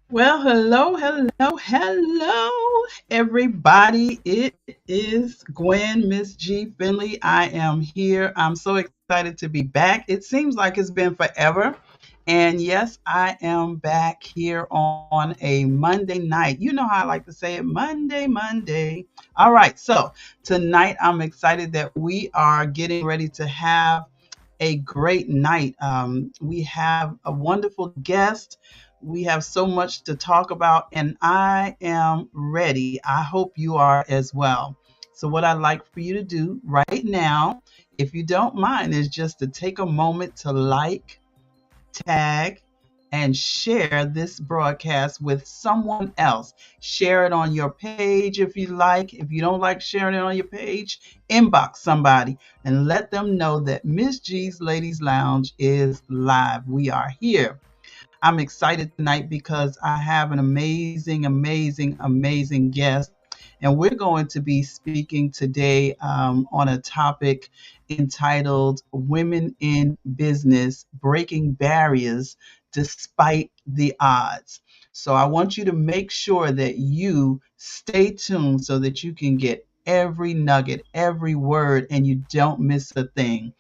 Well, hello, everybody. It is Gwen, Miss G, Finley. I am here. I'm so excited to be back. It seems like it's been forever. And yes, I am back here on a Monday night. You know how I like to say it, Monday. All right, so tonight I'm excited that we are getting ready to have a great night. We have a wonderful guest. We have so much to talk about, and I am ready. I hope you are as well. So, what I'd like for you to do right now, if you don't mind, is just to take a moment to like, tag, and share this broadcast with someone else. Share it on your page if you like. If you don't like sharing it on your page, inbox somebody and let them know that Miss G's Ladies Lounge is live. We are here. I'm excited tonight because I have an amazing guest. And we're going to be speaking today on a topic entitled Women in Business Breaking Barriers Despite the Odds. So I want you to make sure that you stay tuned so that you can get every nugget, every word, and you don't miss a thing.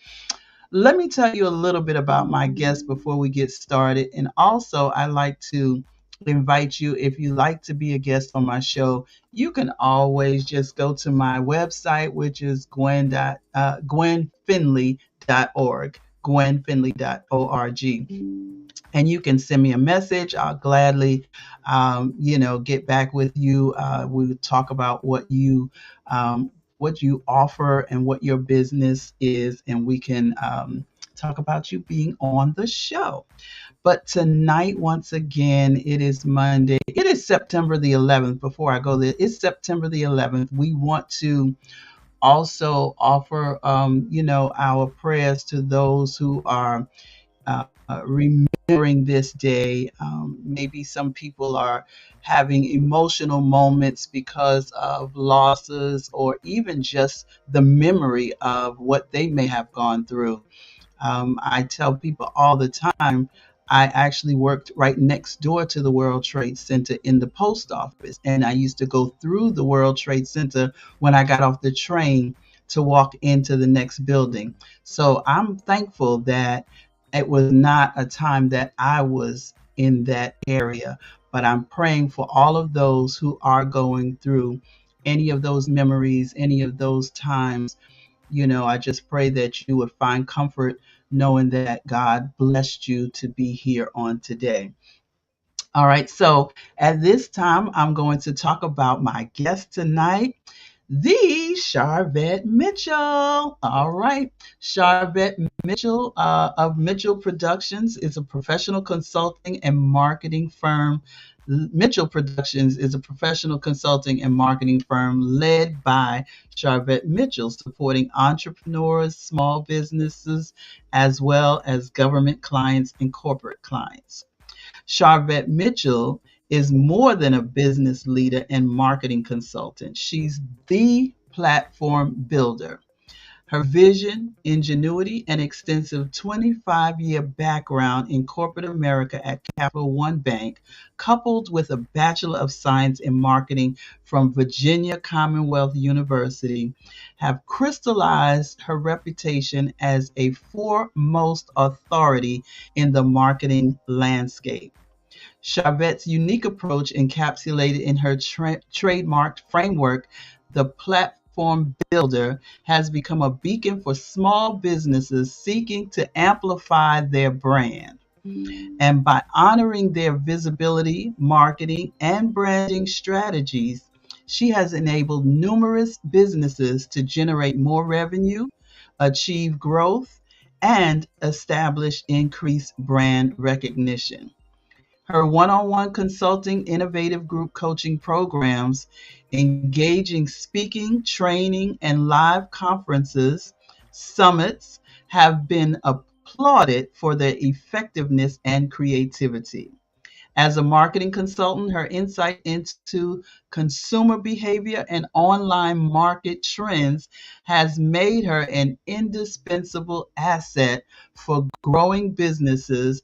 Let me tell you a little bit about my guest before we get started. And also, I like to invite you, if you like to be a guest on my show, you can always just go to my website, which is gwenfinley.org, gwenfinley.org. And you can send me a message. I'll gladly, get back with you. We will talk about what you offer and what your business is, and we can talk about you being on the show. But tonight, once again, it is Monday. It is September the 11th. Before I go there, it's September the 11th. We want to also offer, our prayers to those who are remembering this day. Maybe some people are having emotional moments because of losses or even just the memory of what they may have gone through. I tell people all the time, I actually worked right next door to the World Trade Center in the post office, and I used to go through the World Trade Center when I got off the train to walk into the next building. So I'm thankful that it was not a time that I was in that area, but I'm praying for all of those who are going through any of those memories, any of those times. I just pray that you would find comfort knowing that God blessed you to be here on today. All right, so at this time, I'm going to talk about my guest tonight, the Sharvette Mitchell. All right, Sharvette Mitchell of Mitchell Productions is a professional consulting and marketing firm. Mitchell Productions is a professional consulting and marketing firm led by Sharvette Mitchell, supporting entrepreneurs, small businesses, as well as government clients and corporate clients. Sharvette Mitchell is more than a business leader and marketing consultant. She's the platform builder. Her vision, ingenuity, and extensive 25-year background in corporate America at Capital One Bank, coupled with a Bachelor of Science in Marketing from Virginia Commonwealth University, have crystallized her reputation as a foremost authority in the marketing landscape. Charvette's unique approach, encapsulated in her trademarked framework, the platform builder, has become a beacon for small businesses seeking to amplify their brand. And by honoring their visibility, marketing, and branding strategies, she has enabled numerous businesses to generate more revenue, achieve growth, and establish increased brand recognition. Her one on one consulting, innovative group coaching programs, engaging speaking, training, and live conferences, summits have been applauded for their effectiveness and creativity. As a marketing consultant, her insight into consumer behavior and online market trends has made her an indispensable asset for growing businesses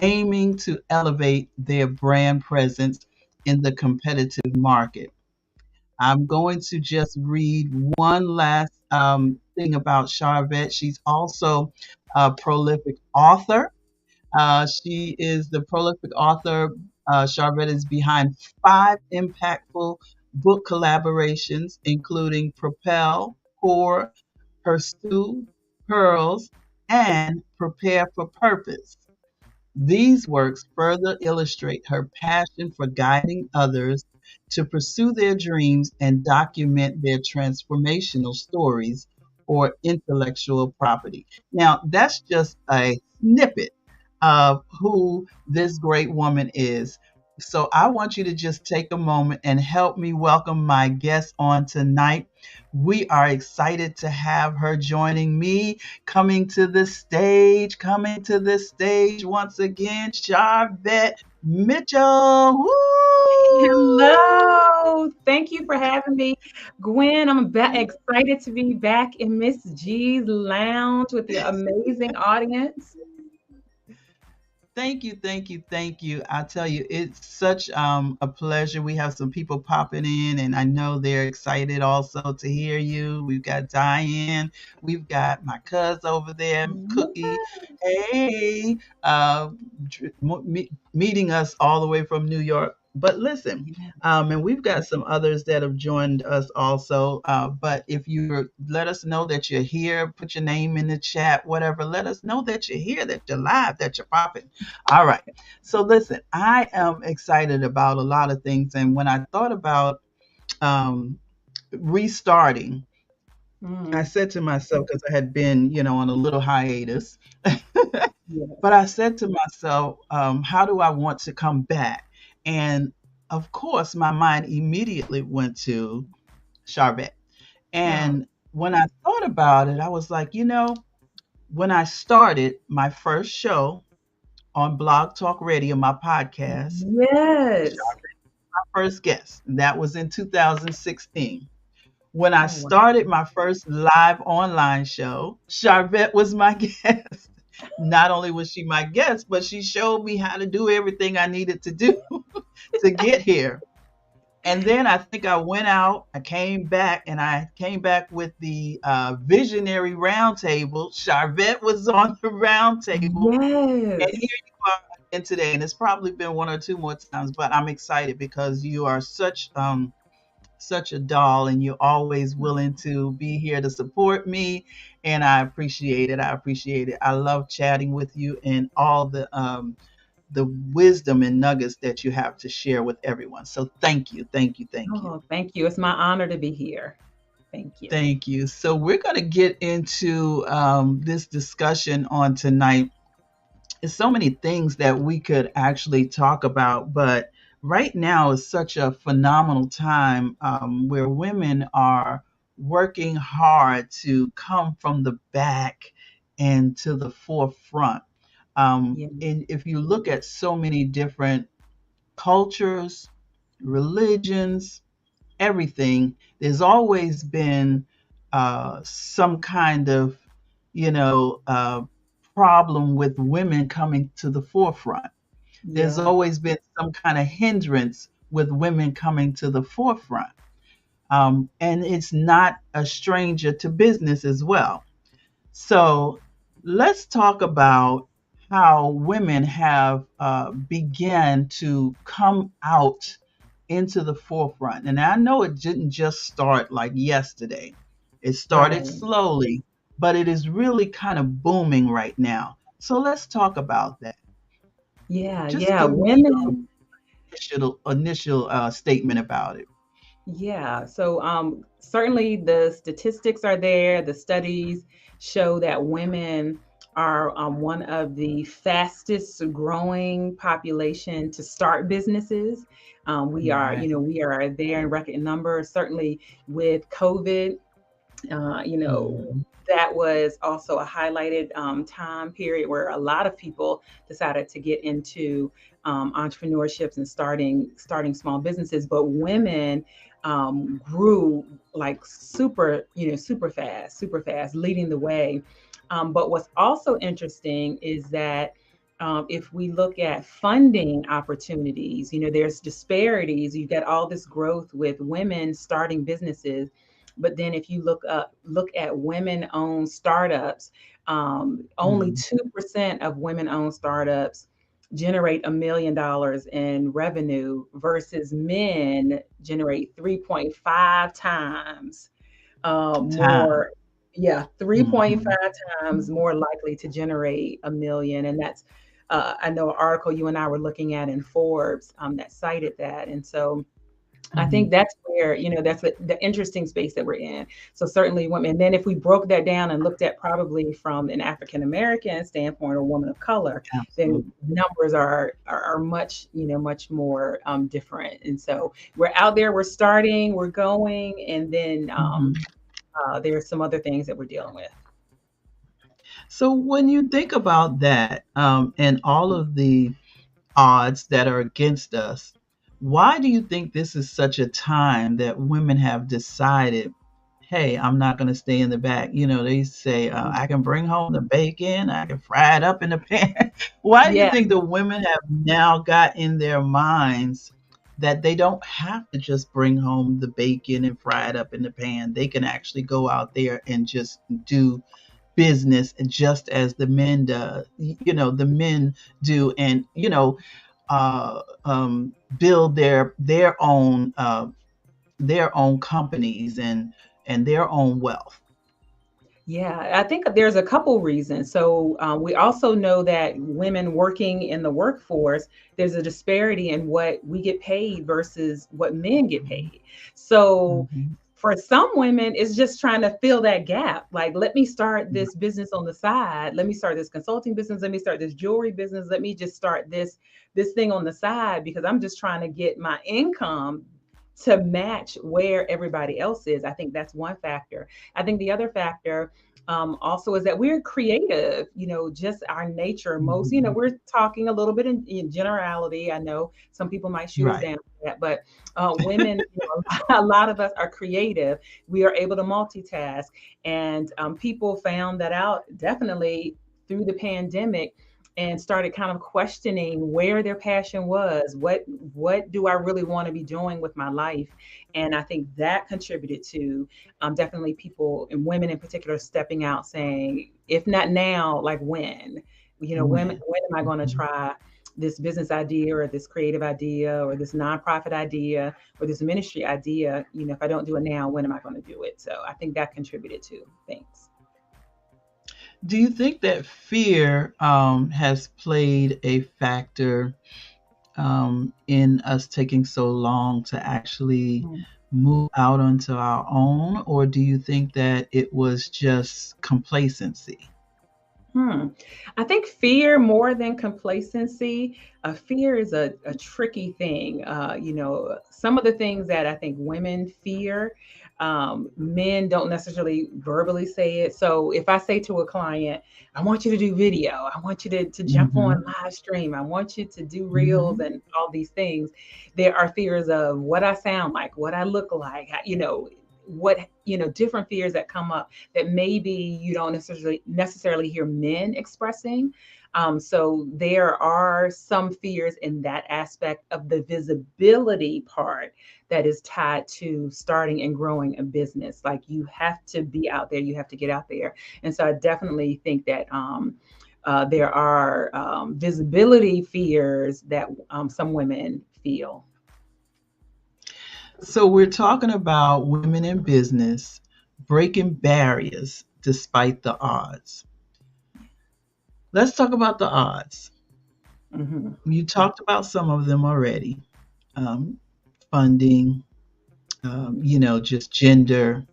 aiming to elevate their brand presence in the competitive market. I'm going to just read one last thing about Sharvette. She's also a prolific author. She is the prolific author. Sharvette is behind 5 impactful book collaborations, including Propel, Pour, Pursue, Pearls, and Prepare for Purpose. These works further illustrate her passion for guiding others to pursue their dreams and document their transformational stories or intellectual property. Now, that's just a snippet of who this great woman is. So, I want you to just take a moment and help me welcome my guest on tonight. We are excited to have her joining me, coming to the stage once again, Sharvette Mitchell. Woo! Hello. Thank you for having me. Gwen, excited to be back in Miss G's lounge with your amazing audience. Thank you, thank you, thank you. I tell you, it's such a pleasure. We have some people popping in, and I know they're excited also to hear you. We've got Diane, we've got my cousin over there, Cookie. Hey, meeting us all the way from New York. But listen, and we've got some others that have joined us also. But if you let us know that you're here, put your name in the chat, whatever. Let us know that you're here, that you're live, that you're popping. All right. So listen, I am excited about a lot of things. And when I thought about um, restarting, I Mm, said to myself, because I had been, on a little hiatus, but I yes. said to myself, how do I want to come back? And of course, my mind immediately went to Charvet. Oh, And when I thought about it, I was like, when I started my first show on Blog Talk Radio, my podcast, yes. my first guest, that was in 2016. When I Oh, wow. started my first live online show, Charvette was my guest. Not only was she my guest, but she showed me how to do everything I needed to do to get here. And then I think I went out, I came back, and I came back with the Visionary Roundtable. Charvette was on the roundtable, and here Yes. you are again today. And it's probably been one or two more times, but I'm excited because you are such a doll, and you're always willing to be here to support me, and I appreciate it. I appreciate it. I love chatting with you and all the wisdom and nuggets that you have to share with everyone. So thank you, thank you, thank you. Oh, thank you. It's my honor to be here. Thank you. Thank you. So we're going to get into this discussion on tonight. There's so many things that we could actually talk about, but right now is such a phenomenal time where women are working hard to come from the back and to the forefront. Yeah. And if you look at so many different cultures, religions, everything, there's always been some kind of, you know, uh, problem with women coming to the forefront. There's Yeah. always been some kind of hindrance with women coming to the forefront. And it's not a stranger to business as well. So let's talk about how women have began to come out into the forefront. And I know it didn't just start like yesterday. It started Right. slowly, but it is really kind of booming right now. So let's talk about that. Yeah. Just Yeah. give me your Women. initial statement about it. Yeah, so certainly the statistics are there. The studies show that women are one of the fastest growing population to start businesses. We are, Right. we are there in record numbers. Certainly with COVID, Mhm. that was also a highlighted time period where a lot of people decided to get into entrepreneurships and starting small businesses. But women grew like super fast, leading the way. But what's also interesting is that if we look at funding opportunities, there's disparities. You've got all this growth with women starting businesses, but then if you look at women-owned startups, only 2% of women-owned startups generate $1 million in revenue versus men generate 3.5 times Time. more. Yeah, 3.5 Mhm. times more likely to generate a million. And that's, I know an article you and I were looking at in Forbes that cited that. And so I think Mhm. that's where, that's the interesting space that we're in. So certainly women. And then if we broke that down and looked at probably from an African American standpoint or woman of color, then Absolutely. numbers are much, much more different. And so we're out there, we're starting, we're going, and then Mhm. there are some other things that we're dealing with. So when you think about that, and all of the odds that are against us, why do you think this is such a time that women have decided, hey, I'm not going to stay in the back? They say, I can bring home the bacon, I can fry it up in the pan. Why do you Yeah. think the women have now got in their minds that they don't have to just bring home the bacon and fry it up in the pan? They can actually go out there and just do business just as the men do, and build their own companies and their own wealth. Yeah, I think there's a couple reasons. So we also know that women working in the workforce, there's a disparity in what we get paid versus what men get paid. So Mhm. for some women, it's just trying to fill that gap. Like, let me start this business on the side. Let me start this consulting business. Let me start this jewelry business. Let me just start this thing on the side because I'm just trying to get my income to match where everybody else is. I think that's one factor. I think the other factor also is that we're creative, just our nature. Most, Mhm. we're talking a little bit in generality. I know some people might shoot us Right. down for that, but women, a lot of us are creative. We are able to multitask. And people found that out definitely through the pandemic and started kind of questioning where their passion was. What do I really want to be doing with my life? And I think that contributed to definitely people and women in particular stepping out saying, if not now, like when? When am I going to Mhm. try this business idea or this creative idea or this nonprofit idea or this ministry idea? If I don't do it now, when am I going to do it? So I think that contributed to things. Do you think that fear has played a factor in us taking so long to actually move out onto our own, or do you think that it was just complacency? Hmm. I think fear more than complacency. Fear is a tricky thing. Some of the things that I think women fear, men don't necessarily verbally say it. So if I say to a client, I want you to do video, I want you to jump on Mhm. live stream, I want you to do reels Mhm. and all these things, there are fears of what I sound like, what I look like, what, different fears that come up that maybe you don't necessarily hear men expressing. So there are some fears in that aspect of the visibility part that is tied to starting and growing a business. Like you have to be out there, you have to get out there. And so I definitely think that there are visibility fears that some women feel. So we're talking about women in business breaking barriers despite the odds. Let's talk about the odds. Hmm. You talked about some of them already. Um, Funding, just gender.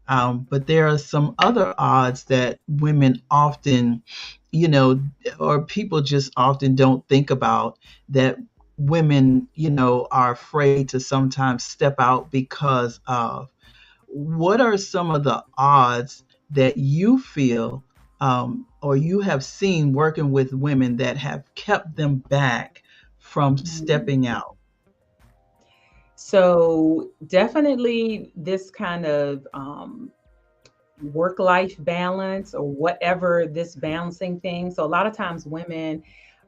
But there are some other odds that women often, you know, or people just often don't think about, that women, are afraid to sometimes step out because of. What are some of the odds that you feel, or you have seen working with women that have kept them back from stepping out? So definitely this kind of work life balance or whatever this balancing thing. So a lot of times women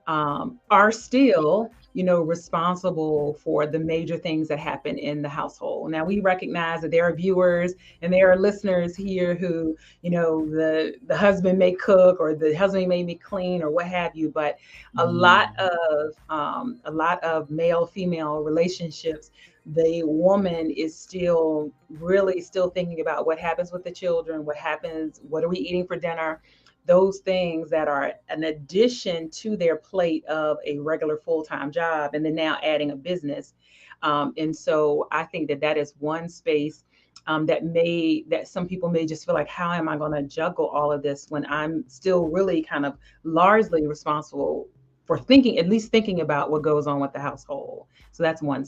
are still, responsible for the major things that happen in the household. Now, we recognize that there are viewers and there are listeners here who, the husband may cook or the husband may be clean or what have you, but a lot of male female relationships, the woman is still really still thinking about what happens with the children, what are we eating for dinner, those things that are an addition to their plate of a regular full-time job, and then now adding a business. And so I think that that is one space, that some people may just feel like, how am I going to juggle all of this when I'm still really kind of largely responsible for at least thinking about what goes on with the household. So that's one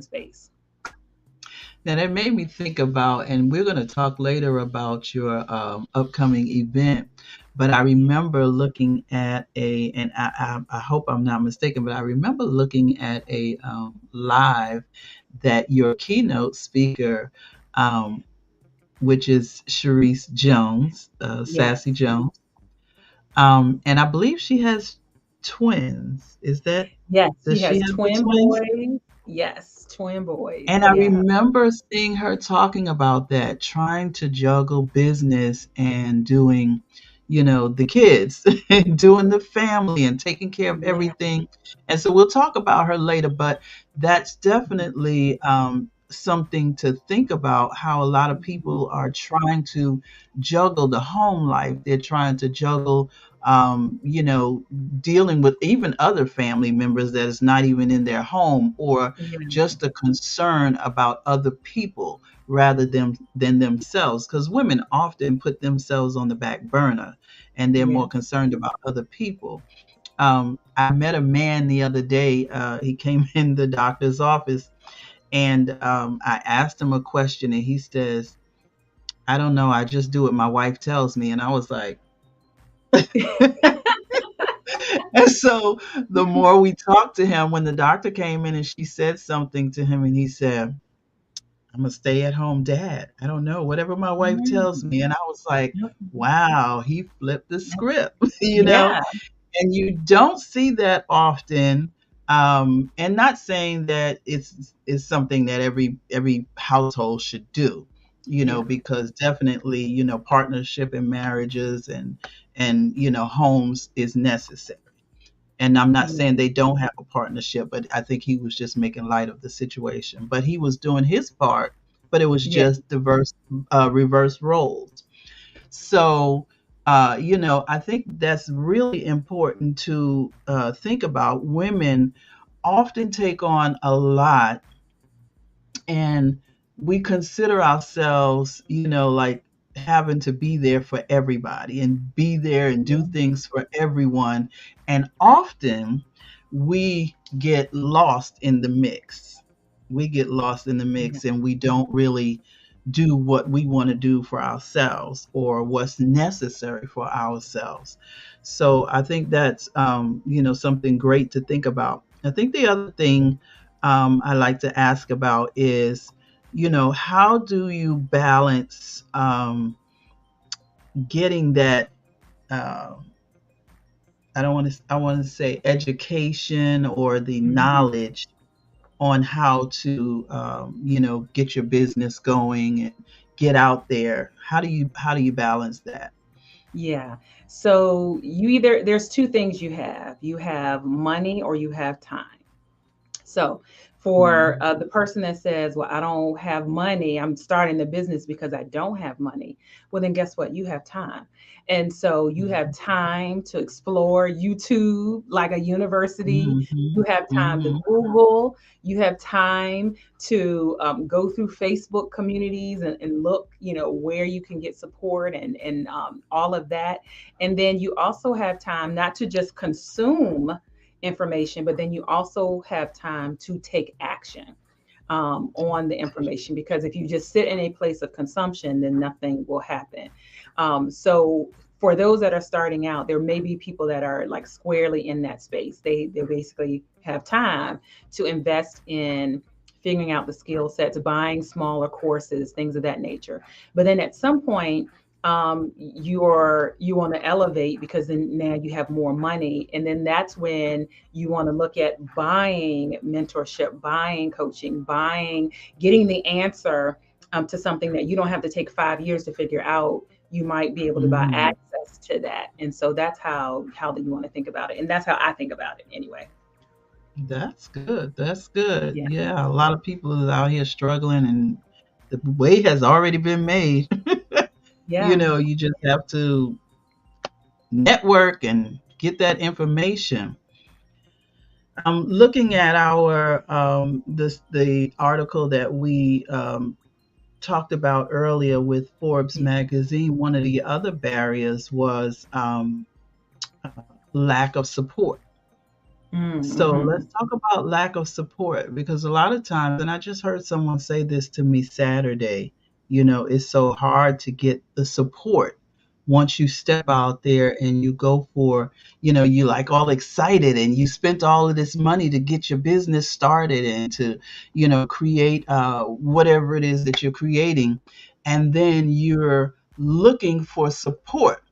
space. Now that made me think about, and we're going to talk later about your upcoming event. But I remember looking at and I hope I'm not mistaken, but I remember looking at a live that your keynote speaker, um, which is Sharice Jones, Sassy Yes. Jones, and I believe she has twins. Yes, Does she she has have the twin twins? boys. Yes, twin boys. And I Yeah. remember seeing her talking about that, trying to juggle business and doing, the kids and doing the family and taking care of Yeah. everything. And so we'll talk about her later, but that's definitely something to think about, how a lot of people are trying to juggle the home life. They're trying to juggle, dealing with even other family members that is not even in their home, or Yeah. just a concern about other people rather than themselves, because women often put themselves on the back burner and they're Yeah. more concerned about other people. I met a man the other day. He came in the doctor's office, and I asked him a question, and he says, "I don't know, I just do what my wife tells me." And I was like, and so the more we talked to him, when the doctor came in and she said something to him, and he said, "I'm a stay-at-home dad. I don't know, whatever my wife tells Mm. me." And I was like, Okay. wow, he flipped the script, Yeah. and you don't see that often. And not saying that it's something that every household should do, Yeah. because definitely, partnership in marriages and homes is necessary. And I'm not Yeah. saying they don't have a partnership, but I think he was just making light of the situation. But he was doing his part, but it was Yeah. just reverse roles. So, I think that's really important to think about. Women often take on a lot, and we consider ourselves, like having to be there for everybody and be there and do Yeah. things for everyone. And often we get lost in the mix. We get lost in the Yeah. mix and we don't really do what we want to do for ourselves or what's necessary for ourselves. So I think that's, something great to think about. I think the other thing I like to ask about is, how do you balance getting that? Uh, I want to say education or the Mhm. knowledge on how to, get your business going and get out there. How do you balance that? Yeah. So there's two things you have. You have money or you have time. So, for Mm, the person that says, "Well, I don't have money, I'm starting the business because I don't have money," well, then guess what? You have time. And so you have mhm, time to explore YouTube like a university. mhm, You have time to mhm, Google. You have time to go through Facebook communities and look, where you can get support and all of that. And then you also have time not to just consume information, but then you also have time to take action on the information. Because if you just sit in a place of consumption, then nothing will happen. So for those that are starting out, there may be people that are like squarely in that space. They basically have time to invest in figuring out the skill sets, buying smaller courses, things of that nature. But then at some point, you want to elevate because then now you have more money, and then that's when you want to look at buying mentorship, buying coaching, buying getting the answer to something that you don't have to take 5 years to figure out. You might be able to buy Mhm. access to that, and so that's how you want to think about it, and that's how I think about it anyway. That's good. That's good. Yeah, Yeah, a lot of people is out here struggling, and the way has already been made. yeah, You just have to network and get that information. I'm looking at our the article that we talked about earlier with Forbes yeah. magazine. One of the other barriers was lack of support. So Mm-hmm. let's talk about lack of support, because a lot of times, and I just heard someone say this to me Saturday, it's so hard to get the support once you step out there and you go for, you like all excited and you spent all of this money to get your business started and to, create whatever it is that you're creating. And then you're looking for support.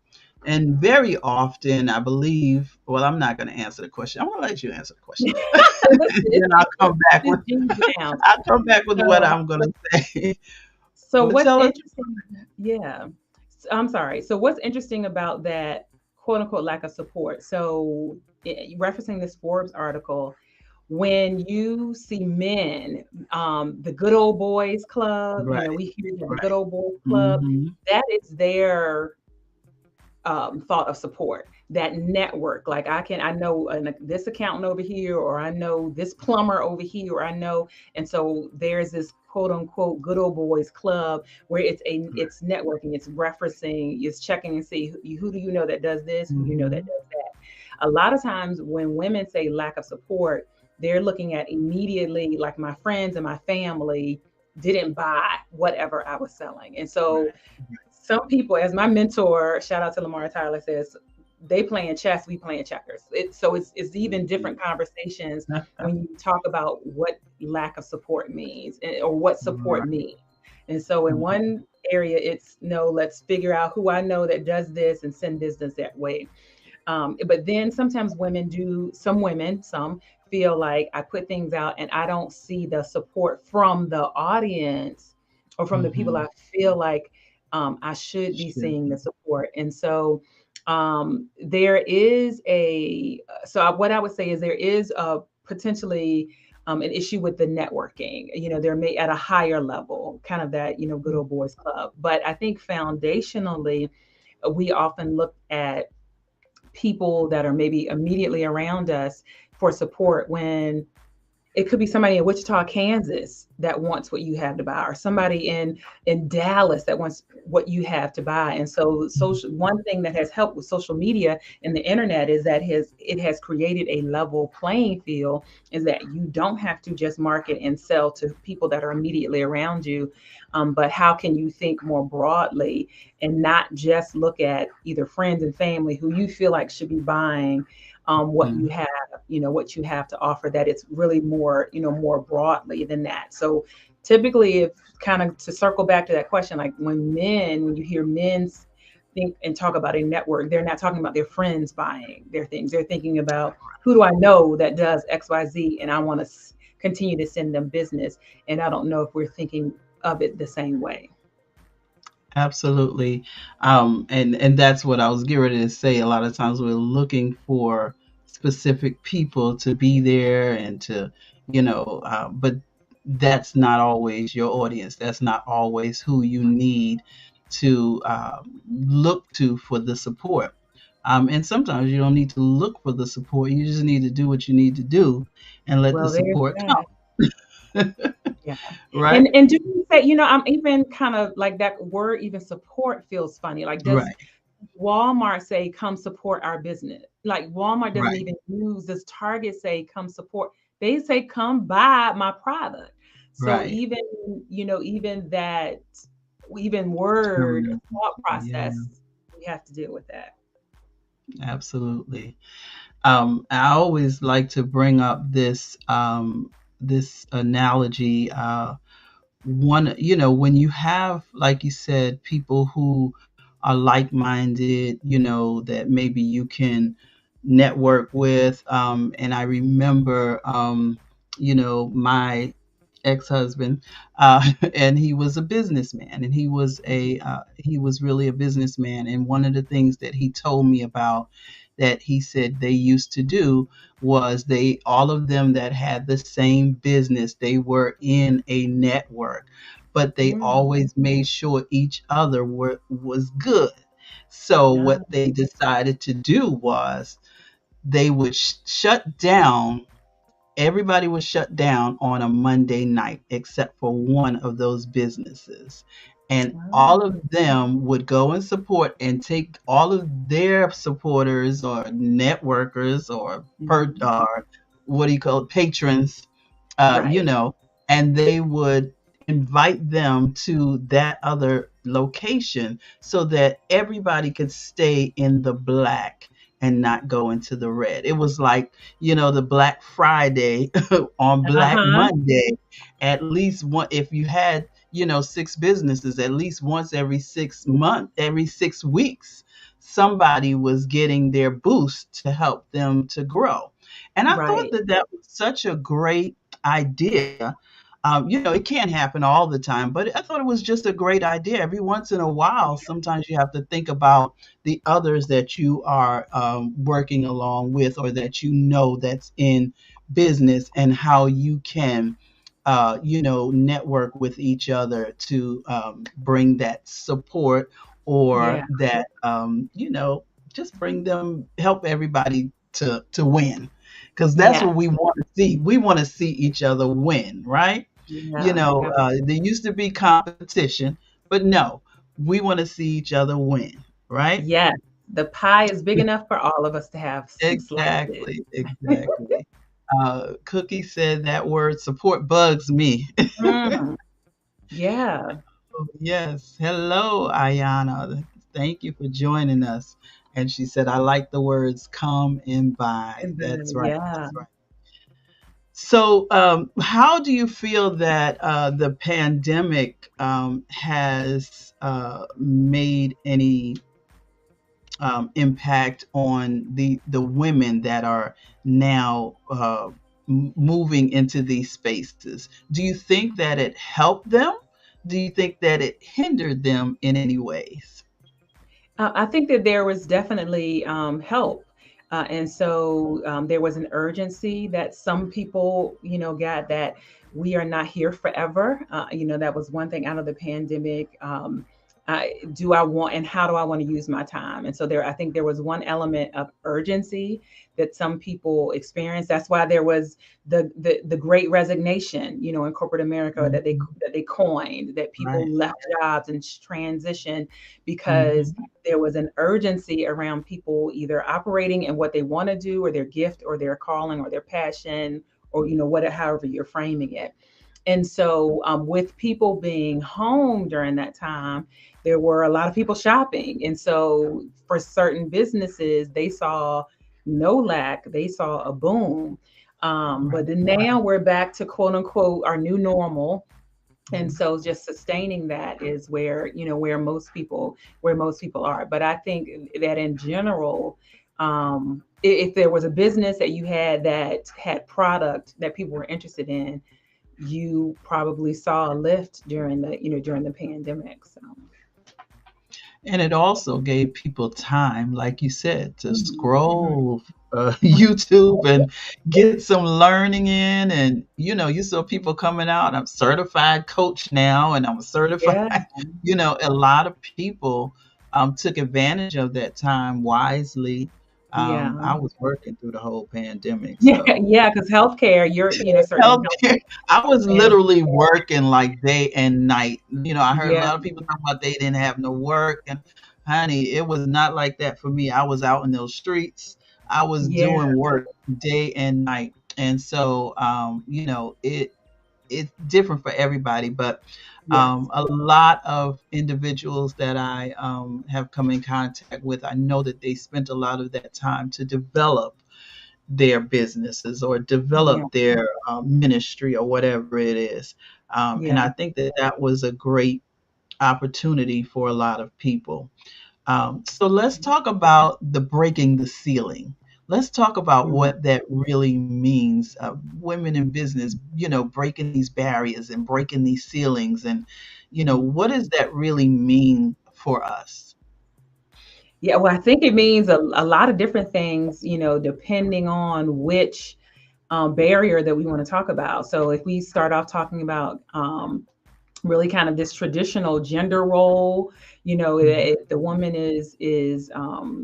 And very often, I believe, well, I'm not going to answer the question. I'm going to let you answer the question. Listen, Then I'll come back it's with Gene Brown. I'll come back with what So, I'm going to say. so But what's tell us. interesting? Yeah, I'm sorry. So what's interesting about that quote unquote lack of support? So referencing this Forbes article, when you see men, the good old boys club, Right, we hear the good right. old boys club, Hmm. that is their thought of support, that network. Like I know this accountant over here, or I know this plumber over here, or I know, and so there's this quote unquote good old boys club where it's networking, it's referencing, it's checking and see who do you know that does this, who do you know that Hmm. does that. A lot of times when women say lack of support, they're looking at immediately like my friends and my family didn't buy whatever I was selling, and so Right. some people, as my mentor, shout out to Lamar Tyler, says, they playing chess, we playing checkers. So it's even different conversations when you talk about what lack of support means, or what support Right. means. And so in one area, it's no, let's figure out who I know that does this and send business that way. But then sometimes some feel like I put things out and I don't see the support from the audience or from the people Hmm. I feel like I should be Should seeing the be. support. And so there is what I would say is there is a potentially an issue with the networking. There may at a higher level, kind of that, good old boys club. But I think foundationally, we often look at people that are maybe immediately around us for support when it could be somebody in Wichita, Kansas that wants what you have to buy, or somebody in Dallas that wants what you have to buy. And so social one thing that has helped with social media and the internet is that it has created a level playing field, is that you don't have to just market and sell to people that are immediately around you. But how can you think more broadly and not just look at either friends and family who you feel like should be buying what you Mhm. have, what you have to offer, that it's really more, more broadly than that. So typically, if kind of to circle back to that question, like when you hear men think and talk about a network, they're not talking about their friends buying their things. They're thinking about who do I know that does XYZ and I want to continue to send them business. And I don't know if we're thinking of it the same way. Absolutely. And that's what I was getting ready to say. A lot of times we're looking for specific people to be there and to, but that's not always your audience. That's not always who you need to look to for the support. And sometimes you don't need to look for the support. You just need to do what you need to do and let the Well, there's support that. come. Yeah. Right? And do you say, I'm even kind of like that word, even support feels funny. Like, does Right. Walmart say, come support our business? Like, Walmart doesn't Right. even use, does Target say, come support? They say, come buy my product. So Right. even that, even word Terminal. thought Yeah. process, we have to deal with that. Absolutely. I always like to bring up this analogy. When you have, like you said, people who are like-minded, that maybe you can network with. And I remember, my ex-husband, and he was a businessman, and he was really a businessman. And one of the things that he told me about that he said they used to do was they all of them that had the same business, they were in a network, but they Mm, always made sure each other was good. So yeah, what they decided to do was they would shut down. Everybody was shut down on a Monday night except for one of those businesses. And all oh, of them would go and support and take all of their supporters or networkers or mhm. what do you call it, patrons, Right. and they would invite them to that other location so that everybody could stay in the black and not go into the red. It was like, the Black Friday on Black Uh-huh. Monday. At least one, if you had, six businesses, at least once every 6 weeks, somebody was getting their boost to help them to grow. And I thought Right. that that was such a great idea. It can't happen all the time, but I thought it was just a great idea. Every once in a while, sometimes you have to think about the others that you are working along with, or that that's in business, and how you can, network with each other to bring that support, Yeah. or that, just help everybody to win, because that's Yeah. what we want to see. We want to see each other win, right? Yeah. There used to be competition, but no, we want to see each other win, right? Yes. The pie is big enough for all of us to have some slices. Exactly, exactly. Cookie said that word support bugs me. Mhm. Yeah. Yes. Hello, Ayana. Thank you for joining us. And she said, I like the words come and buy. And That's then, right. yeah. That's right. So, how do you feel that the pandemic has made any impact on the women that are now moving into these spaces? Do you think that it helped them? Do you think that it hindered them in any ways? I think that there was definitely help. And so there was an urgency that some people, got that we are not here forever. That was one thing out of the pandemic. Do I want, and how do I want to use my time? And so I think there was one element of urgency that some people experienced. That's why there was the great resignation, in corporate America Mhm. that they coined, that people Right. left jobs and transitioned because Mhm. there was an urgency around people either operating in what they want to do, or their gift or their calling or their passion, or however you're framing it. And so with people being home during that time, there were a lot of people shopping. And so for certain businesses, they saw no lack, they saw a boom. But Right. then now we're back to quote unquote our new normal. And Mhm. so just sustaining that is where, where most people are. But I think that in general, if there was a business that you had that had product that people were interested in, you probably saw a lift during the pandemic. So And it also gave people time, like you said, to mhm, mhm. scroll YouTube and get some learning in. And, you saw people coming out. I'm a certified coach now, and I'm a certified, Yeah, a lot of people took advantage of that time wisely. yeah. I was working through the whole pandemic, Yeah, so yeah, because healthcare, you're, certainly health healthcare. I was and literally working like day and night. I heard a yeah, lot of people talk about they didn't have no work, and honey, it was not like that for me. I was out in those streets. I was yeah, doing work day and night, and so it's different for everybody. But yes, a lot of individuals that I have come in contact with, I know that they spent a lot of that time to develop their businesses or yeah, develop their ministry or whatever it is. And yeah, I think that that was a great opportunity for a lot of people. So let's talk about the breaking the ceiling. Let's talk about Mhm. what that really means. Women in business, breaking these barriers and breaking these ceilings, and what does that really mean for us? Yeah, well, I think it means a lot of different things, depending on which barrier that we want to talk about. So if we start off talking about really kind of this traditional gender role, the woman is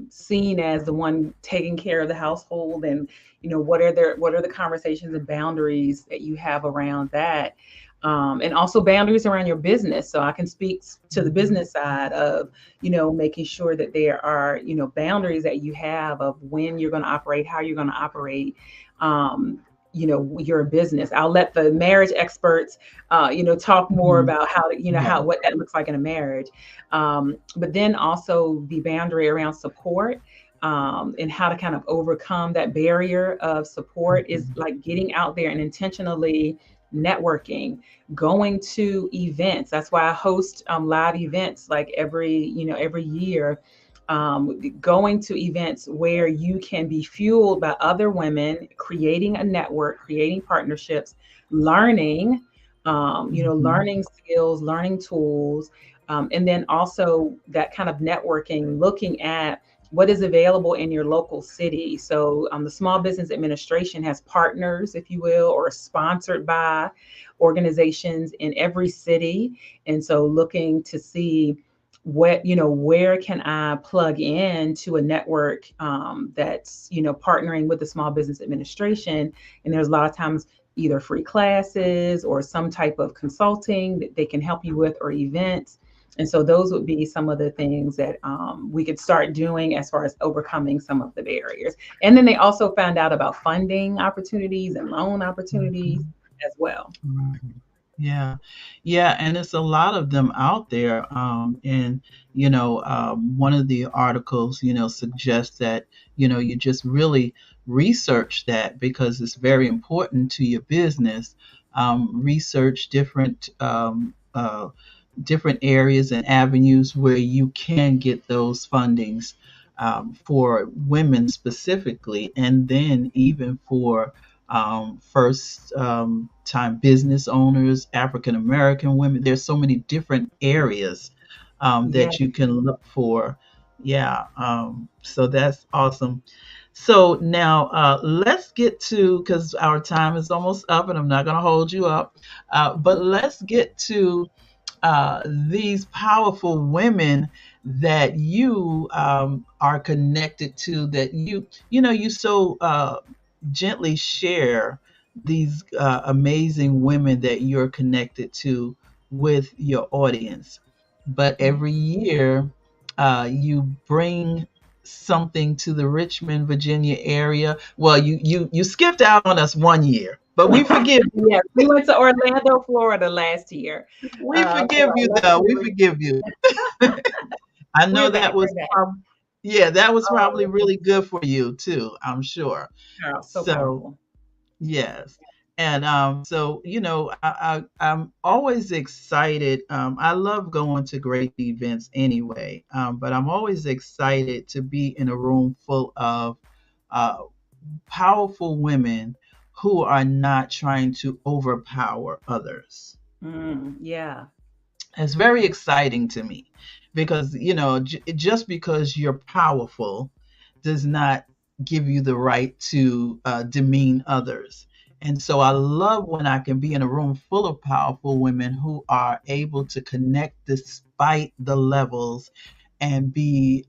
seen as the one taking care of the household, and what are the conversations and boundaries that you have around that, and also boundaries around your business. So I can speak to the business side of making sure that there are boundaries that you have of when you're going to operate, how you're going to operate. Um, your business. I'll let the marriage experts talk more Mhm. about how to, Yeah. how what that looks like in a marriage. But then also the boundary around support, and how to kind of overcome that barrier of support is Mhm. like getting out there and intentionally networking, going to events. That's why I host live events like every year. Going to events where you can be fueled by other women, creating a network, creating partnerships, learning, Mhm. learning skills, learning tools, and then also that kind of networking, looking at what is available in your local city. So the Small Business Administration has partners, if you will, or sponsored by organizations in every city. And so looking to see where can I plug in to a network that's partnering with the Small Business Administration. And there's a lot of times either free classes or some type of consulting that they can help you with, or events. And so those would be some of the things that we could start doing as far as overcoming some of the barriers. And then they also found out about funding opportunities and loan opportunities Mhm. as well. Right. Yeah, yeah, and it's a lot of them out there. And one of the articles, suggests that you just really research that because it's very important to your business. Research different areas and avenues where you can get those fundings, for women specifically, and then even for first time business owners, African American women. There's so many different areas Yeah. that you can look for. Yeah, so that's awesome. So now let's get to, because our time is almost up and I'm not going to hold you up, but let's get to these powerful women that you are connected to, that you so gently share these amazing women that you're connected to with your audience. But every year, you bring something to the Richmond, Virginia area. Well, you skipped out on us one year, but we forgive you. Yes, we went to Orlando, Florida last year We for forgive our you, though. We luxury. forgive you. I know We're back. We're back. yeah, that was probably Oh, really good for you too, I'm sure. so So, powerful. yes. And so I'm always excited. I love going to great events anyway, but I'm always excited to be in a room full of uh, powerful women who are not trying to overpower others. Yeah. It's very exciting to me because, just because you're powerful does not give you the right to demean others. And so I love when I can be in a room full of powerful women who are able to connect despite the levels and be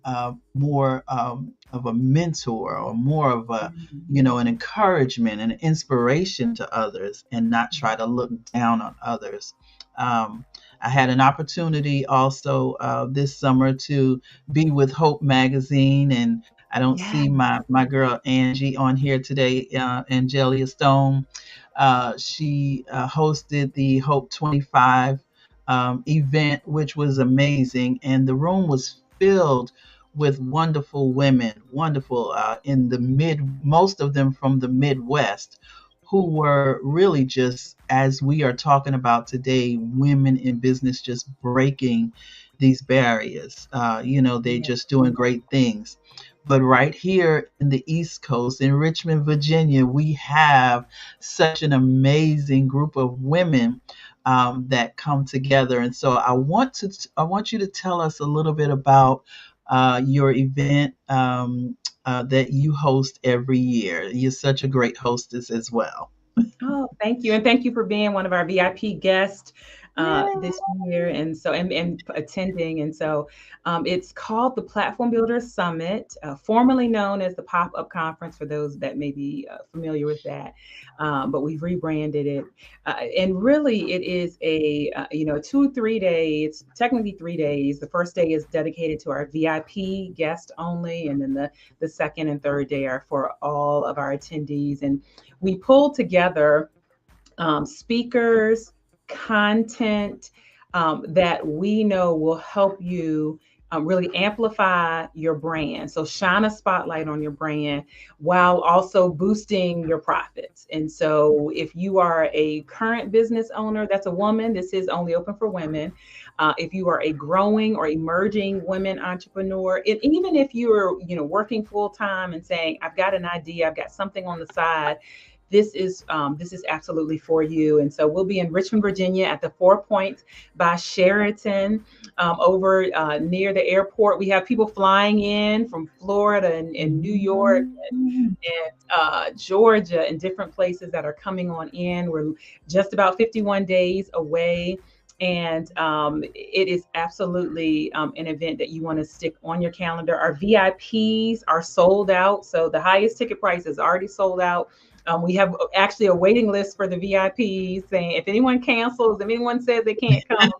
more of a mentor, or more of a, Mhm. an encouragement and an inspiration to others, and not try to look down on others. Um, I had an opportunity also this summer to be with Hope Magazine, and I don't Yeah. see my girl Angie on here today, Angelia Stone. She hosted the Hope 25 event, which was amazing, and the room was filled with wonderful women, wonderful in the most of them from the Midwest, who were really just, as we are talking about today, women in business, just breaking these barriers. They're just doing great things. But right here in the East Coast, in Richmond, Virginia, we have such an amazing group of women that come together. And so I want you to tell us a little bit about your event that you host every year. You're such a great hostess as well. Oh, thank you. And thank you for being one of our VIP guests this year and attending. And so it's called the Platform Builders Summit, formerly known as the Pop-Up Conference for those that may be familiar with that. But we've rebranded it. And really it is a 2-3 days, technically 3 days. The first day is dedicated to our VIP guest only. And then the second and third day are for all of our attendees. And we pull together speakers, content that we know will help you really amplify your brand. So shine a spotlight on your brand while also boosting your profits. And so if you are a current business owner, that's a woman, this is only open for women. If you are a growing or emerging women entrepreneur, and even if you're working full time and saying, I've got an idea, I've got something on the side, this is absolutely for you. And so we'll be in Richmond, Virginia at the 4 Points by Sheraton over near the airport. We have people flying in from Florida and New York and Georgia and different places that are coming on in. We're just about 51 days away. And it is absolutely an event that you want to stick on your calendar. Our VIPs are sold out. So the highest ticket price is already sold out. We have actually a waiting list for the VIPs saying if anyone cancels, if anyone says they can't come,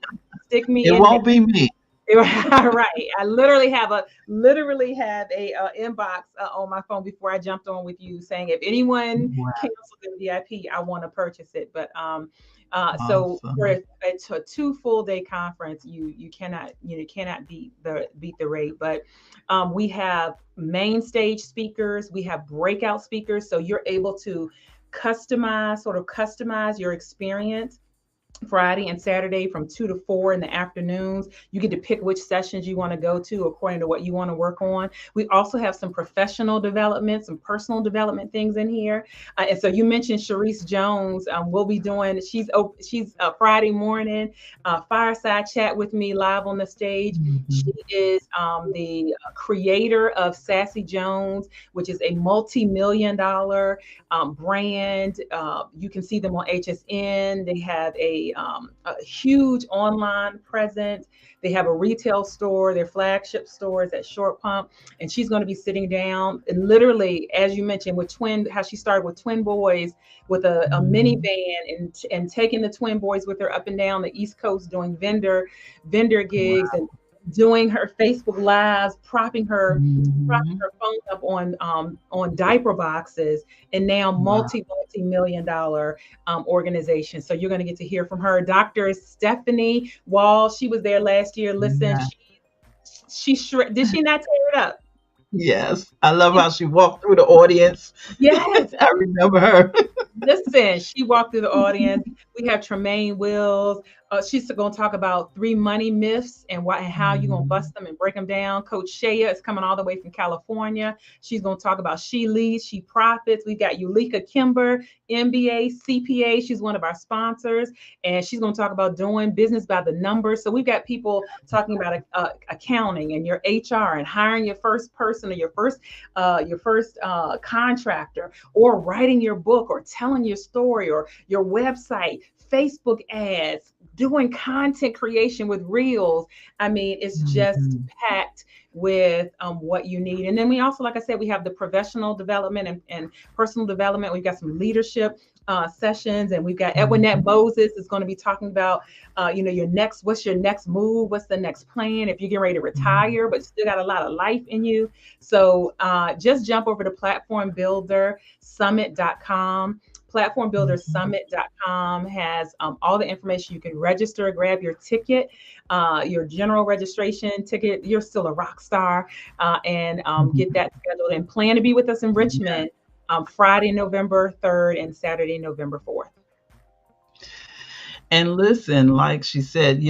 stick me in. It won't be me. Right. I literally have a inbox on my phone before I jumped on with you saying if anyone cancels the VIP, I want to purchase it. But so for a 2 full day conference, you cannot beat the rate. But we have main stage speakers, we have breakout speakers, so you're able to customize your experience. Friday and Saturday from 2 to 4 in the afternoons. You get to pick which sessions you want to go to according to what you want to work on. We also have some professional development, some personal development things in here. And so you mentioned Sharice Jones. We'll be doing, she's Friday morning, fireside chat with me live on the stage. Mm-hmm. She is the creator of Sassy Jones, which is a multi-million-dollar brand. You can see them on HSN. They have a huge online presence. They have a retail store. Their flagship store is at Short Pump, and she's going to be sitting down and literally, as you mentioned, how she started with twin boys with a minivan and taking the twin boys with her up and down the East Coast doing vendor gigs. Wow. And doing her Facebook Lives, propping her phone up on diaper boxes, and now multi-million-dollar organization. So you're going to get to hear from her. Dr. Stephanie Wall, she was there last year. Listen, she did she not tear it up? Yes, I love how she walked through the audience. Yes, I remember her. Listen, she walked through the audience. We have Tremaine Wills. She's going to talk about 3 money myths and how you're going to bust them and break them down. Coach Shea is coming all the way from California. She's going to talk about She Leads, She Profits. We got Yulika Kimber, MBA, CPA. She's one of our sponsors, and she's going to talk about doing business by the numbers. So we've got people talking about accounting and your HR and hiring your first person or your first contractor, or writing your book, or telling your story, or your website, Facebook ads, doing content creation with reels. I mean, it's just packed with what you need. And then we also, like I said, we have the professional development and personal development. We've got some leadership sessions, and we've got Edwinette Moses is going to be talking about, what's your next move? What's the next plan? If you're getting ready to retire, but still got a lot of life in you. So just jump over to platformbuildersummit.com. Platformbuildersummit.com has all the information. You can register, grab your ticket, your general registration ticket. You're still a rock star, and get that scheduled, and plan to be with us in Richmond Friday, November 3rd and Saturday, November 4th. And listen, like she said,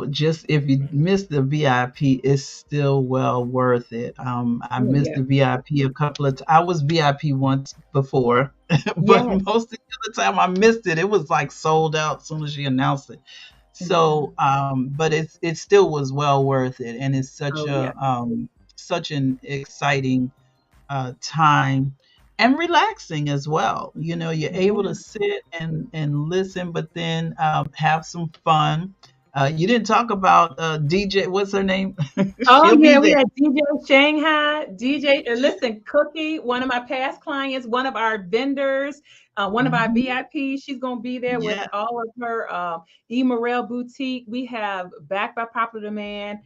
just if you miss the VIP, it's still well worth it. I Oh, missed yeah. the VIP a couple of I was VIP once before, but Yes. most of the time I missed it. It was like sold out as soon as she announced it. Yeah. So, but it still was well worth it, and it's Oh, yeah. such an exciting time and relaxing as well. You're able to Yeah. sit and listen, but then have some fun. You didn't talk about DJ. What's her name? Oh She'll be yeah, we there. had DJ Shanghai, DJ. Listen, Cookie, one of my past clients, one of our vendors, one of our Mhm. VIPs. She's gonna be there with Yeah. all of her E Morel boutique. We have backed by popular demand,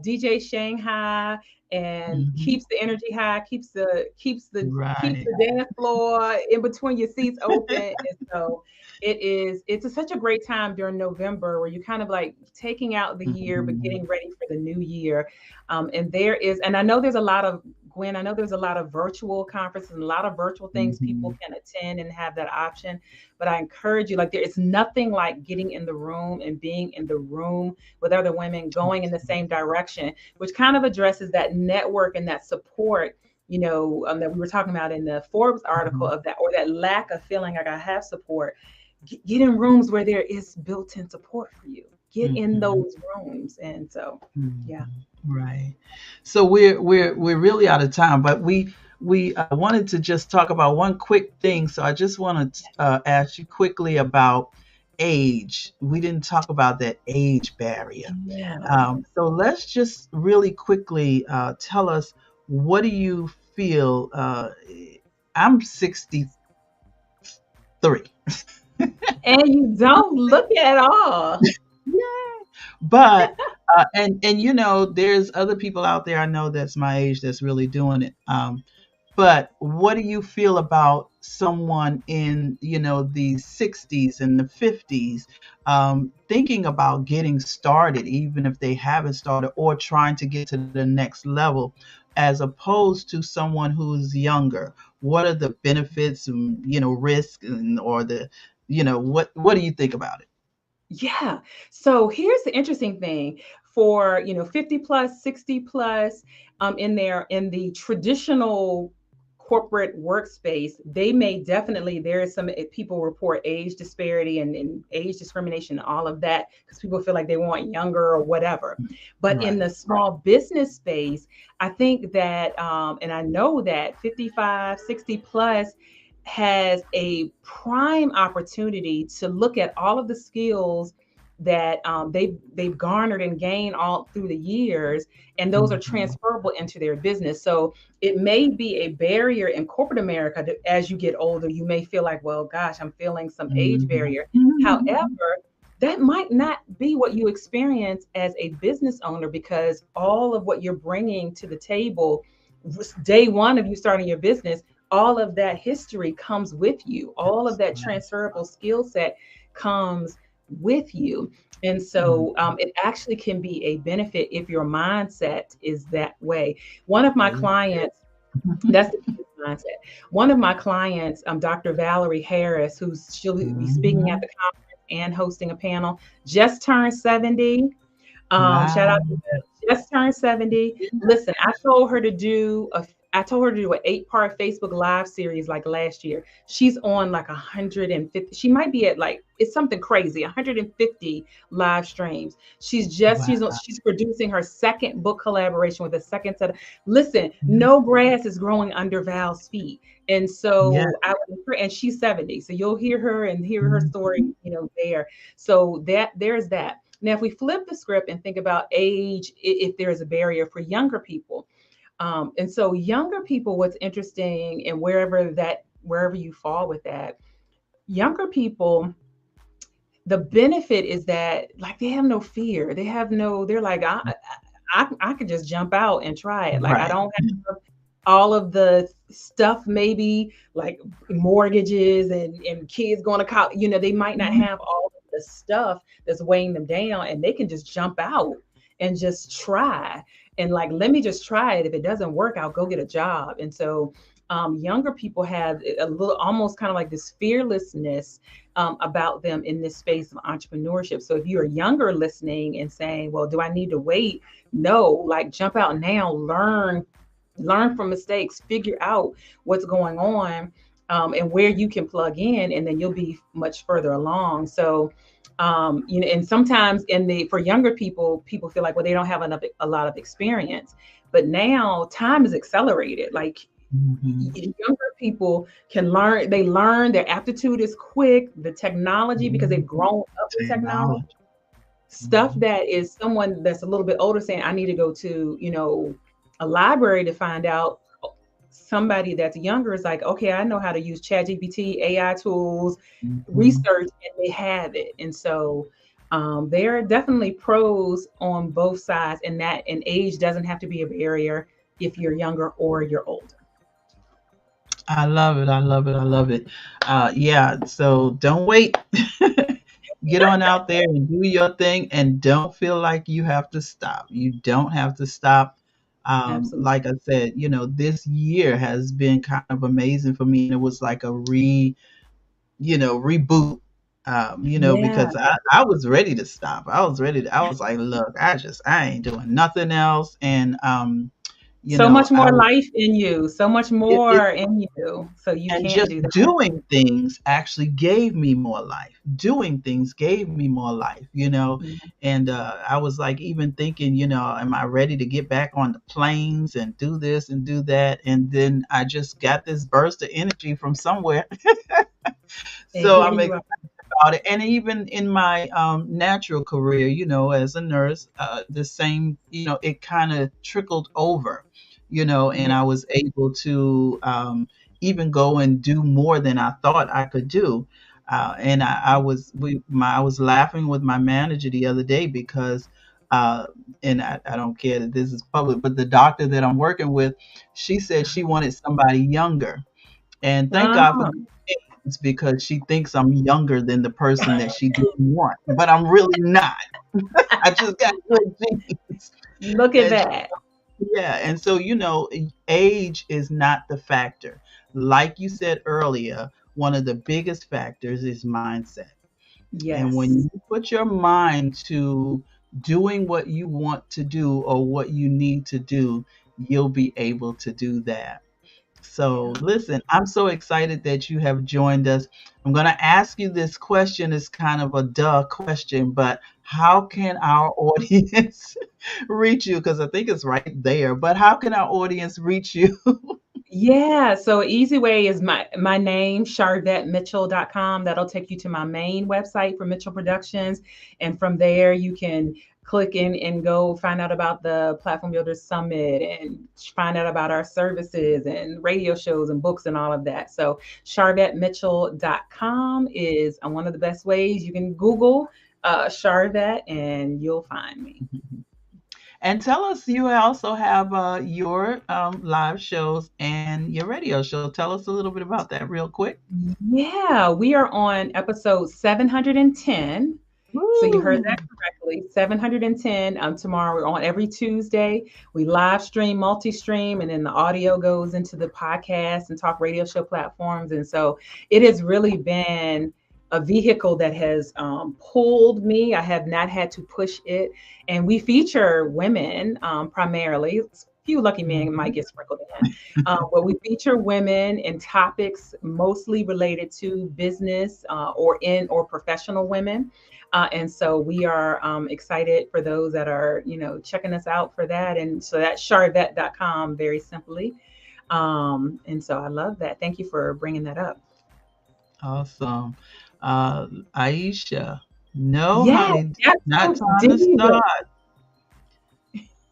DJ Shanghai, and Hmm. keeps the energy high, keeps Right. the dance floor in between your seats open, and so it's such a great time during November where you're kind of like taking out the year but Mhm. getting ready for the new year. And I know there's a lot of Gwen, I know there's a lot of virtual conferences and a lot of virtual things people Mhm. can attend and have that option. But I encourage you, like there is nothing like getting in the room and being in the room with other women going in the same direction, which kind of addresses that network and that support, that we were talking about in the Forbes article Mhm. of that, or that lack of feeling like I have support. Get in rooms where there is built-in support for you. Get in Mhm. those rooms, and so Mhm. yeah. Right. So we're really out of time, but we wanted to just talk about one quick thing. So I just want to ask you quickly about age. We didn't talk about that age barrier. Yeah. So let's just really quickly tell us, what do you feel? I'm 63. And you don't look at all. Yeah. But and there's other people out there I know that's my age that's really doing it. But what do you feel about someone in, the 60s and the 50s, thinking about getting started, even if they haven't started, or trying to get to the next level, as opposed to someone who's younger? What are the benefits and, risk, and or what do you think about it? Yeah. So here's the interesting thing for, 50 plus, 60 plus, in the traditional corporate workspace, they may definitely, there is some people report age disparity and age discrimination, and all of that, because people feel like they want younger or whatever. But in Right. the small business space, I think that, and I know that 55, 60 plus has a prime opportunity to look at all of the skills that they've garnered and gained all through the years, and those are Mhm. transferable into their business. So it may be a barrier in corporate America that as you get older, you may feel like, well, gosh, I'm feeling some age Mhm. barrier. Mhm. However, that might not be what you experience as a business owner, because all of what you're bringing to the table, day one of you starting your business, all of that history comes with you. All of That's that right. transferable skill set comes with you. And Mhm. so it actually can be a benefit if your mindset is that way. One of my Right. clients, that's the mindset. One of my clients, Dr. Valerie Harris, she'll be speaking at Mhm. the conference and hosting a panel, just turned 70. Shout Wow. out to them. Just turned 70. Listen, I told her to do an 8-part Facebook Live series like last year. She's on like 150. She might be at like, it's something crazy, 150 live streams. Wow. She's producing her second book collaboration with a second set of, listen, Mhm. no grass is growing under Val's feet. And Yeah. so and she's 70. So you'll hear her and hear her story, Mhm. there. So there's that. Now, if we flip the script and think about age, if there is a barrier for younger people, and so younger people, what's interesting, and wherever you fall with that, younger people, the benefit is that like they have no fear. They're like, I could just jump out and try it. Like I Right. don't have all of the stuff, maybe like mortgages and kids going to college. They might not Mhm. have all of the stuff that's weighing them down, and they can just jump out and just try. And like, let me just try it. If it doesn't work, I'll go get a job. And so younger people have a little, almost kind of like this fearlessness about them in this space of entrepreneurship. So if you're younger listening and saying, well, do I need to wait? No, like jump out now, learn from mistakes, figure out what's going on, and where you can plug in, and then you'll be much further along. So, and sometimes for younger people, people feel like, well, they don't have a lot of experience, but now time is accelerated. Like younger people can learn, their aptitude is quick, the technology, because they've grown up with technology. Stuff that is someone that's a little bit older saying, I need to go to, a library to find out. Somebody that's younger is like, okay, I know how to use ChatGPT, AI tools, research, and they have it. And so there are definitely pros on both sides, and age doesn't have to be a barrier if you're younger or you're older. I love it. I love it. I love it. Yeah. So don't wait. Get on out there and do your thing, and don't feel like you have to stop. You don't have to stop. Absolutely. Like I said, this year has been kind of amazing for me. And it was like a reboot. Yeah. Because I was ready to stop. I was like, look, I ain't doing nothing else. And So much I more life in you, so much it, more in you. So you and can't just do that. doing things actually gave me more life. Doing things gave me more life. And I was like, even thinking, am I ready to get back on the planes and do this and do that? And then I just got this burst of energy from somewhere. And So here I'm you excited are. about it. And even in my natural career, as a nurse, the same, it kind of trickled over, and Yeah. I was able to even go and do more than I thought I could do. And I was laughing with my manager the other day because, uh, and I don't care that this is public, but the doctor that I'm working with, she said she wanted somebody younger. And thank God for Ah, the it's because she thinks I'm younger than the person that she didn't want, but I'm really not. I just got good genes. look at And that. yeah, and so age is not the factor. Like you said earlier, one of the biggest factors is mindset. And when Yes. you put your mind to doing what you want to do or what you need to do, you'll be able to do that. So, Yeah. listen, I'm so excited that you have joined us. I'm going to ask you this question. It's kind of a duh question, but how can our audience reach you? Because I think it's right there. But how can our audience reach you? Yeah, so easy way is my name, sharvettemitchell.com. That'll take you to my main website for Mitchell Productions. And from there, you can click in and go find out about the Platform Builders Summit and find out about our services and radio shows and books and all of that. So sharvettemitchell.com is one of the best ways. You can Google Sharvette and you'll find me. And tell us, you also have your live shows and your radio show. Tell us a little bit about that real quick. Yeah, we are on episode 710. So you heard Woo! that correctly. 710. Tomorrow we're on every Tuesday. We live stream, multi-stream, and then the audio goes into the podcast and talk radio show platforms. And so it has really been a vehicle that has pulled me. I have not had to push it. And we feature women primarily. A few lucky men might get sprinkled in. But we feature women in topics mostly related to business or professional women. And so we are excited for those that are, checking us out for that. And so that's sharvette.com, very simply. And so I love that. Thank you for bringing that up. Awesome. Aisha, no, Yeah, honey, that's not so time to deep. start.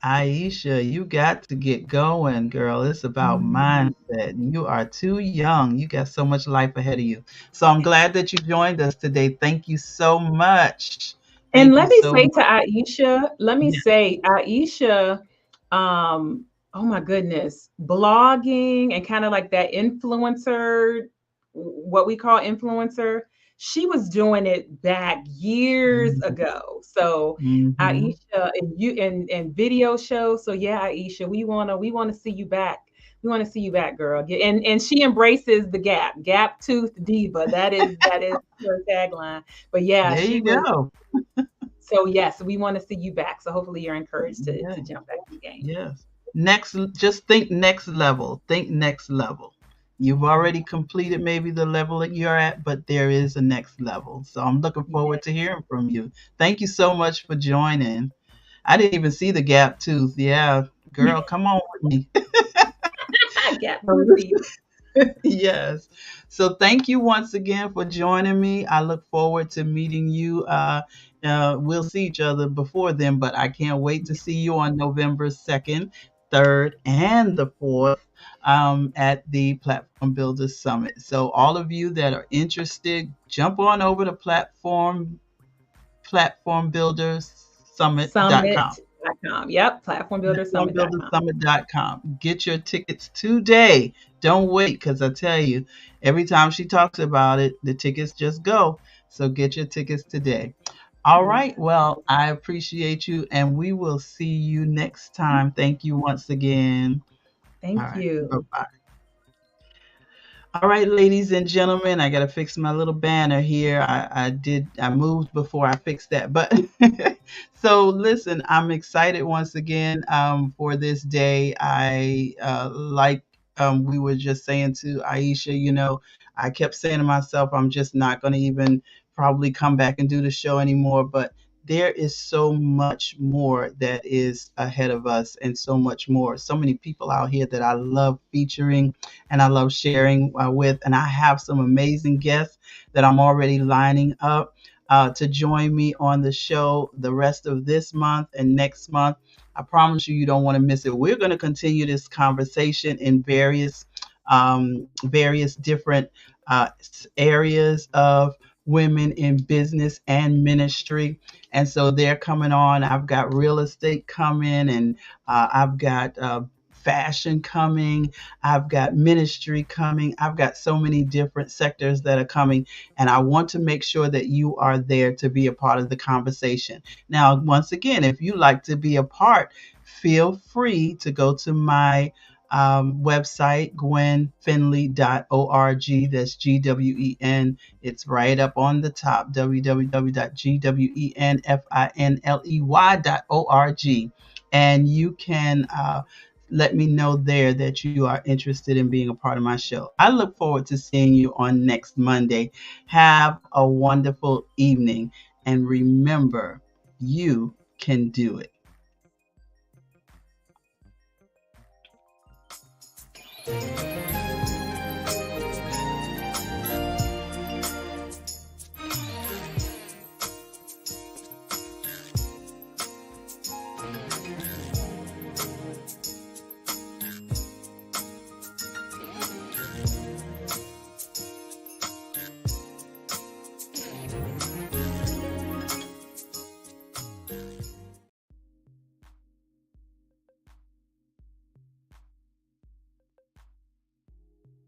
Aisha, you got to get going, girl. It's about Mhm. mindset. You are too young. You got so much life ahead of you. So I'm glad that you joined us today. Thank you so much. And Thank you let me so say to much. Aisha, um, oh my goodness, blogging and kind of like that influencer, what we call influencer, she was doing it back years ago. So Mm-hmm. Aisha, and you and video shows. So yeah, Aisha, we wanna see you back We want to see you back, girl. And she embraces the gap tooth diva. That is her tagline. But yeah, There she you was. go. So yes, we want to see you back. So hopefully you're encouraged to Yeah. jump back in the game. Yes. Next, just think next level. Think next level. You've already completed maybe the level that you're at, but there is a next level. So I'm looking Yeah. forward to hearing from you. Thank you so much for joining. I didn't even see the gap tooth. Yeah, girl, come on with me. Gap tooth diva. Yes. So thank you once again for joining me. I look forward to meeting you. We'll see each other before then, but I can't wait to see you on November 2nd, 3rd, and the 4th at the Platform Builders Summit. So all of you that are interested, jump on over to platformbuildersummit.com. Summit.com. Yep. Platformbuildersummit.com. Platformbuildersummit.com. Get your tickets today. Don't wait, because I tell you, every time she talks about it, the tickets just go. So get your tickets today. All Yeah. right. Well, I appreciate you, and we will see you next time. Thank you once again. All Thank right. Bye you. bye. All right, ladies and gentlemen, I gotta fix my little banner here. I moved before I fixed that, but so listen, I'm excited once again for this day. I like we were just saying to Aisha, I kept saying to myself, I'm just not gonna even probably come back and do the show anymore, but there is so much more that is ahead of us, and so much more. So many people out here that I love featuring and I love sharing with. And I have some amazing guests that I'm already lining up to join me on the show the rest of this month and next month. I promise you, you don't want to miss it. We're going to continue this conversation in various different areas of women in business and ministry. And so they're coming on. I've got real estate coming, and I've got fashion coming. I've got ministry coming. I've got so many different sectors that are coming, and I want to make sure that you are there to be a part of the conversation. Now, once again, if you like to be a part, feel free to go to my website, gwenfinley.org. That's GWEN. It's right up on the top, www.gwenfinley.org. And you can let me know there that you are interested in being a part of my show. I look forward to seeing you on next Monday. Have a wonderful evening, and remember, you can do it.